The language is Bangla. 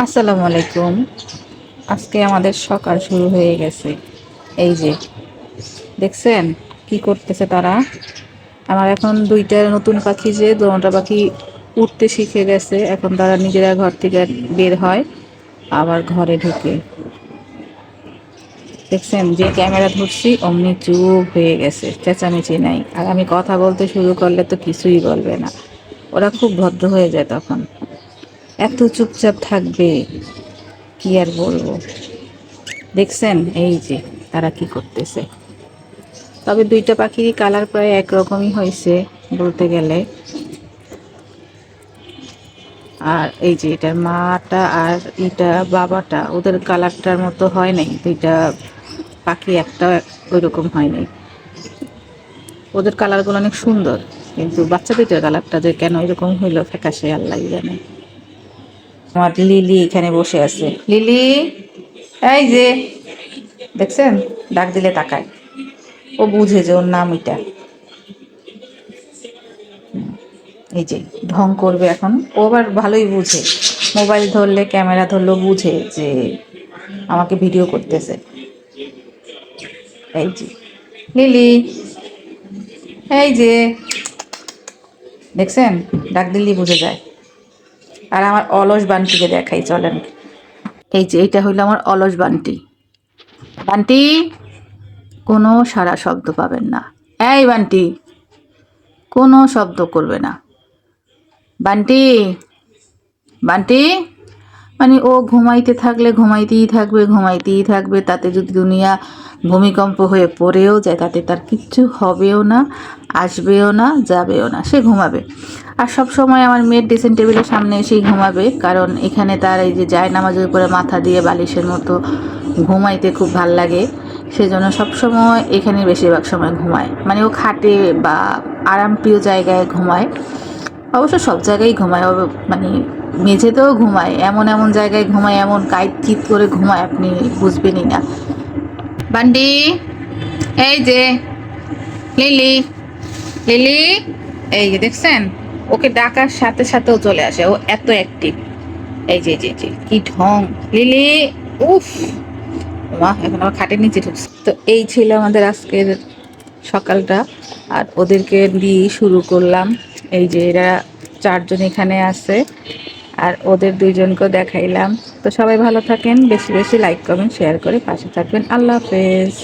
আসসালামু আলাইকুম। আজকে আমাদের সকাল শুরু হয়ে গেছে। এই যে দেখছেন কি করতেছে তারা। আমার এখন দুইটা নতুন পাখি, যে দোনটা পাখি উঠতে শিখে গেছে। এখন তারা নিজেরা ঘর থেকে বের হয়, আবার ঘরে ঢুকে। দেখছেন, যে ক্যামেরা ধরছি অমনি চুপ হয়ে গেছে, চেঁচামেচি নাই। আর আমি কথা বলতে শুরু করলে তো কিছুই বলবে না। ওরা খুব ভদ্র হয়ে যায় তখন, এত চুপচাপ থাকবে কি আর বলবো। দেখছেন এই যে তারা কি করতেছে। তবে দুইটা পাখিরই কালার প্রায় একরকমই হয়েছে বলতে গেলে। আর এই যে এটার মাটা আর এটা বাবাটা, ওদের কালারটার মতো হয় নাই। দুইটা পাখি একটা ওই রকম হয় নাই। ওদের কালারগুলো অনেক সুন্দর, কিন্তু বাচ্চা দুইটার কালারটা যে কেন এরকম হইলো ফ্যাকাশে আল্লাহ জানে। আমার লিলি এখানে বসে আছে। লিলি, এই যে দেখছেন, ডাক দিলে তাকায়। ও বুঝে যে ওর নাম এটা। এই যে ঢং করবে এখন। ও আবার ভালোই বুঝে, মোবাইল ধরলে ক্যামেরা ধরলেও বুঝে যে আমাকে ভিডিও করতেছে। এই যে লিলি, এই যে দেখছেন, ডাক দিল্লি বুঝে যায়। আর আমার অলস বান্টিকে দেখাই চলেন। এই যে এইটা হইলো আমার অলস বান্টি। বান্টি, কোনো সারা শব্দ পাবেন না। এই বান্টি, কোনো শব্দ করবে না। বান্টি, বান্টি, মানে ও ঘুমাইতে থাকলে ঘুমাইতেই থাকবে, ঘুমাইতেই থাকবে। তাতে যদি দুনিয়া ভূমিকম্প হয়ে পড়েও যায় তাতে তার কিচ্ছু হবেও না, আসবেও না, যাবেও না, সে ঘুমাবে। আর সব সময় আমার মেয়ের ড্রেসিং টেবিলের সামনে এসেই ঘুমাবে, কারণ এখানে তার এই যে জায়নামাজের উপরে মাথা দিয়ে বালিশের মতো ঘুমাইতে খুব ভাল লাগে। সেজন্য সবসময় এখানে বেশিরভাগ সময় ঘুমায়। মানে ও খাটে বা আরামপ্রিয় জায়গায় ঘুমায়। অবশ্য সব জায়গায় ঘুমায়, মানে মেঝেতেও ঘুমায়, এমন এমন জায়গায় ঘুমায়, এমন কাইত চিত করে ঘুমায় আপনি বুঝবেনই না। বান্ডি, এই যে লিলি, লিলি, এই যে দেখছেন, ওকে ডাকার সাথে সাথেও চলে আসে, ও এত অ্যাক্টিভ। এই যে যে যে কি ঢং। লিলি, উফ মা, এখন আমার খাটের নিচে ঢুকছে। তো এই ছিল আমাদের আজকের সকালটা, আর ওদেরকে দিয়ে শুরু করলাম। এই যে এরা চারজন এখানে আছে, আর ওদের দুইজনকেও দেখাইলাম। তো সবাই ভালো থাকেন, বেশি বেশি লাইক কমেন্ট শেয়ার করে পাশে থাকবেন। আল্লাহ হাফেজ।